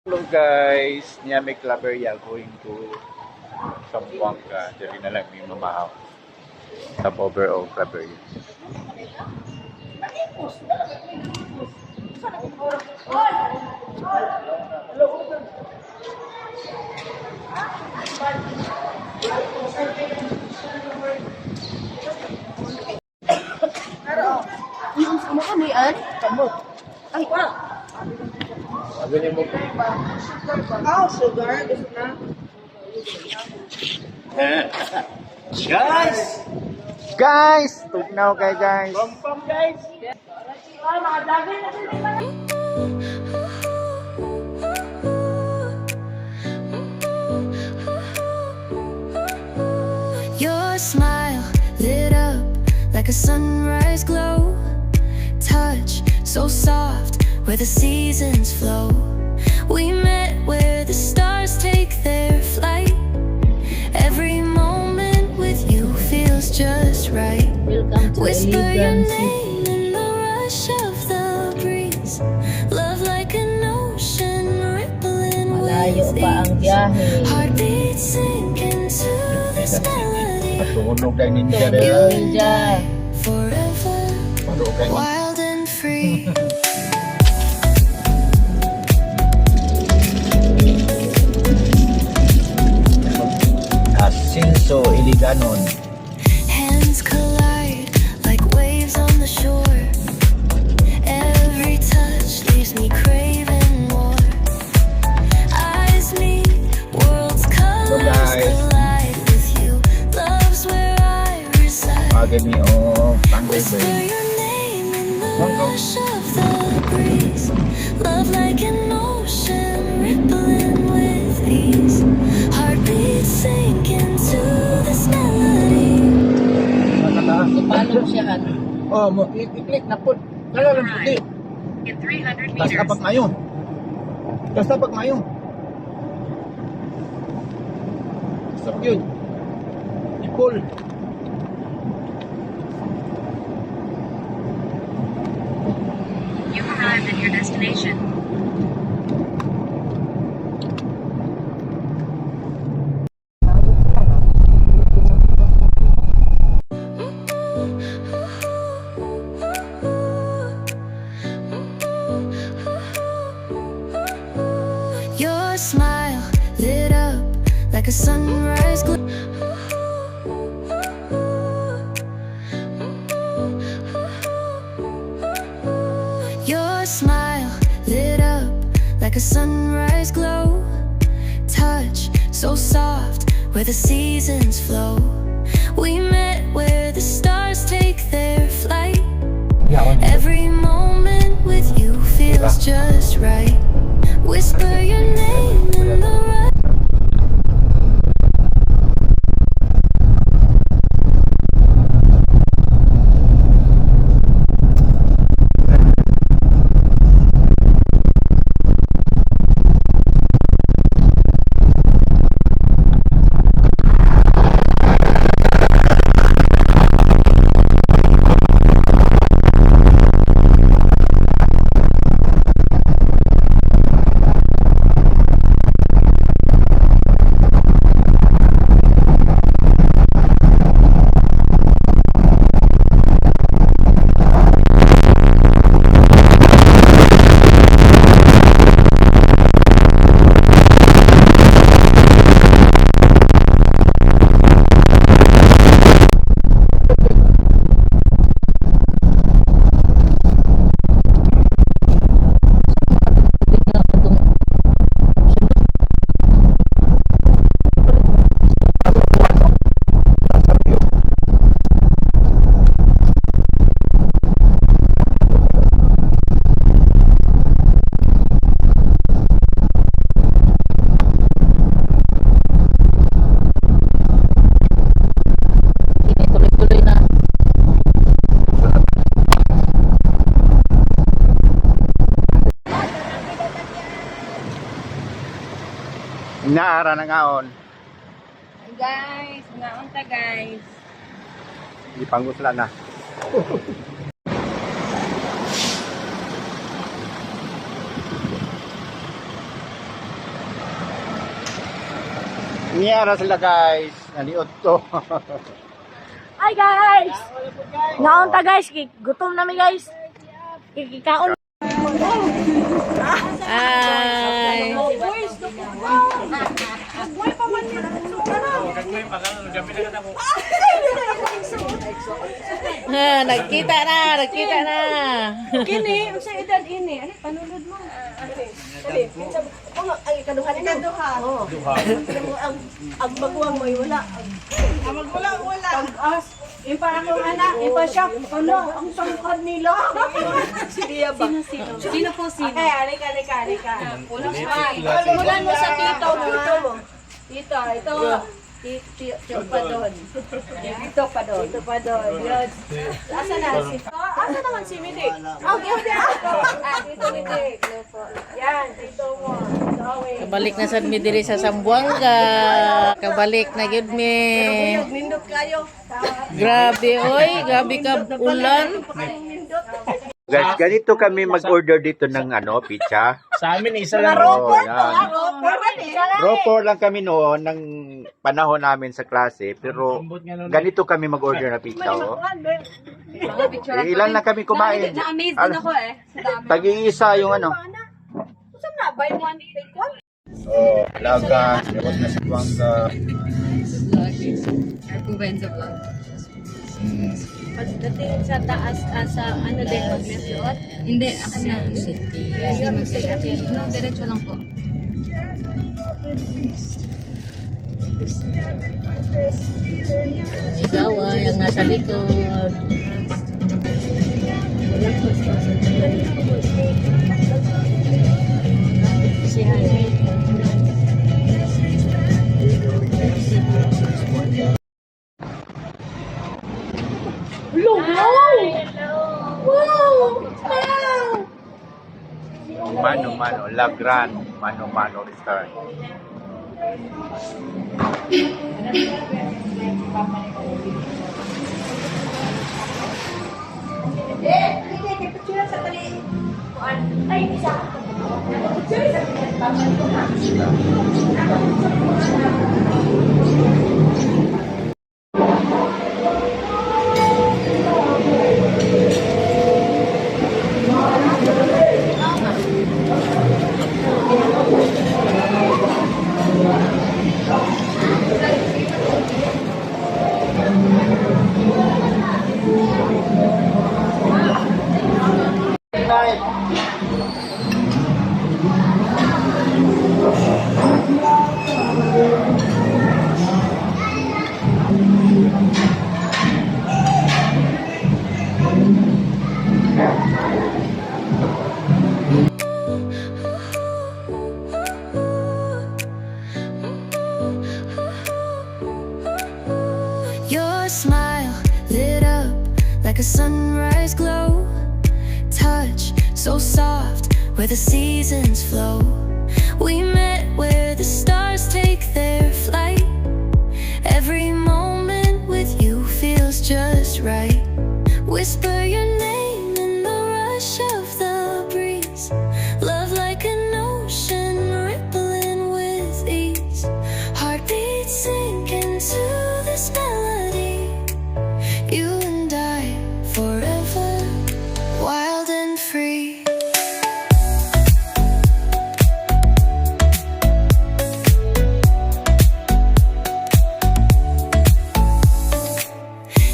Hello guys, Nyame Claveria going to Zamboanga. Dari na lang yung mamahaw. Stopover of Claveria. Yung sama kami, Kamu. Ay, wow. Sabi niyo mo. Sugar. Gusto na. Guys! Tugnaw kay guys. Pom guys. Ay, mga dagay na sila. Your smile lit up like a sunrise glow. Touch so soft where the seasons flow. We met where the stars take their flight. Every moment with you feels just right. Whisper your name in the rush of the breeze. Love like an ocean rippling with ease. Heartbeats sink into this melody. Patunog kay ninja You rin. and I forever, Patunog kay ninja. wild and free. Asilso Iliganon. Hands collide like waves on the shore. Every touch leaves me craving more. Eyes meet, worlds colors guys. collide with you. Love's where I reside. Agad ni Tanggay Whisper Bay. your name in the rush of the breeze. Love like an ocean rippling with ease. Heartbeats sink into this melody. Paano siya? Oh, mo i-click na po. Kala lang puti. In 300 Tas meters, tapak mayo. Tas tapak mayo. Stop yun. I-pull. you've arrived at your destination. Your smile lit up like a sunrise glow. Your smile lit up like a sunrise glow. Touch so soft where the seasons flow. We met where the stars take their flight. Every moment with you feels just right. Whisper your name in the right. Naara na ngaon. Guys, naunta guys. Ipangusla na. Niyara sila guys. Naliot to. Hi guys! Naon ta guys, gutom na mi guys. Kikikaon. Ay. Ha, nagkita na. Kini, unsa edad ini? Ano panunod mo? Ay, kaduha. Ang baguang mo wala. Ang magulang wala. Ipa ako anak, ipa siya. Ano, ang sangkad nila. Siya ba? Sino po sino? Okay, alika. Mulan mo sa tito mo. Tito, ito. Tito pa doon. Tito pa doon. Yun. Asa na? Asa naman si Midik? Okay. Tito Midik. Yan, tito mo. Kabalik na sad mi diri sa Sambuanga. Kabalik na gyud mi. Nindot kayo. Grabe ka ulan. Guys, ganito kami mag-order dito ng pizza. Sa amin, isa lang. Ropo lang kami noon ng panahon namin sa klase, pero ganito kami mag-order na pizza. Oh. Ilan lang kami kumain. Na-amaze din ako Tag-iisa yung Saan na? Buy one, take one? Oh, laga, labas na sa Buanga. Pagdating sa taas, sa ano din, mag-resort? Hindi, ako na city. Hindi mag-city. No, diretso lang po. Ikaw ang nasa likod. Mano-mano, La Gran, mano-mano restaurant. Your smile lit up like a sunrise glow. Touch so soft where the seasons flow. We met where the stars take their flight. Every moment with you feels just right. Whisper your name in the rush of the breeze. Love like an ocean rippling with ease. Heartbeats sink into this melody. You and I forever, wild and free.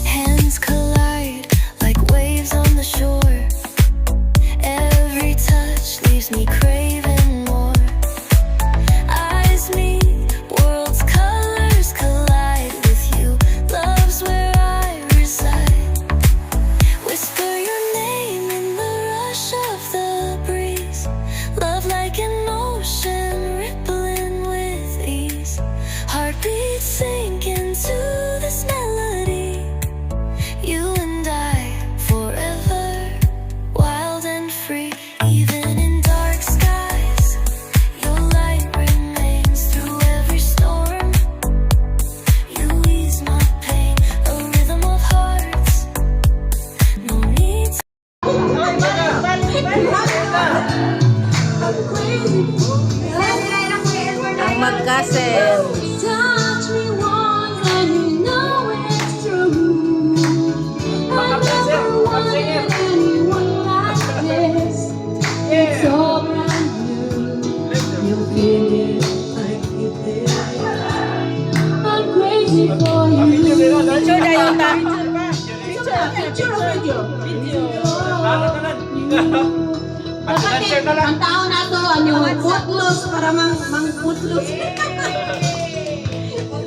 Hands collide like waves on the shore. Every touch leaves me craving more. Eyes meet, worlds colors collide with you. Love's where I reside. Whisper your name in the rush of the breeze. Love like an ocean rippling with ease. Heartbeats sink into this melody. You and I forever, wild and free. Even in dark skies, your light remains through every storm. You ease my pain, a rhythm of hearts. No need to Ang magkasen. Ang tao na to, ano, putlos, para mang putlos.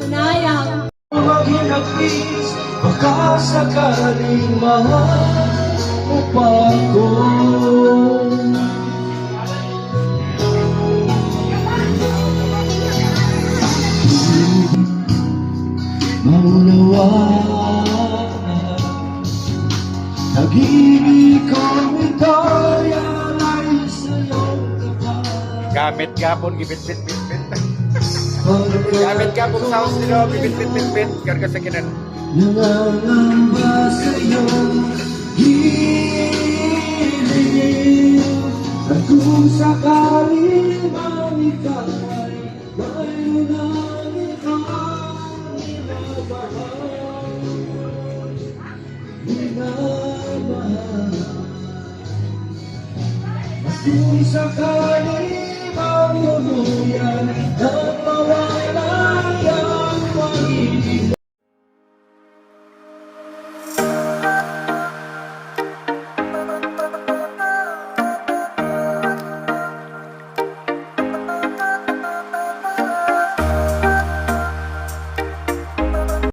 Unayang. Maghinagpis, baka sakaling mahal mo pa ako. Maunawaan, nag-ibig kong ito'y alay sa iyong tapat. Gamit gapon, gibit-bit-bit-bit. Gamit gapon sa house nila, gibit-bit-bit-bit. Karga sa kinan. Nangangamba sa iyong hiling. At kung sakali man ikaw ay mayroon ng ibang minamahal. At kung sakali man tuluyan at mawala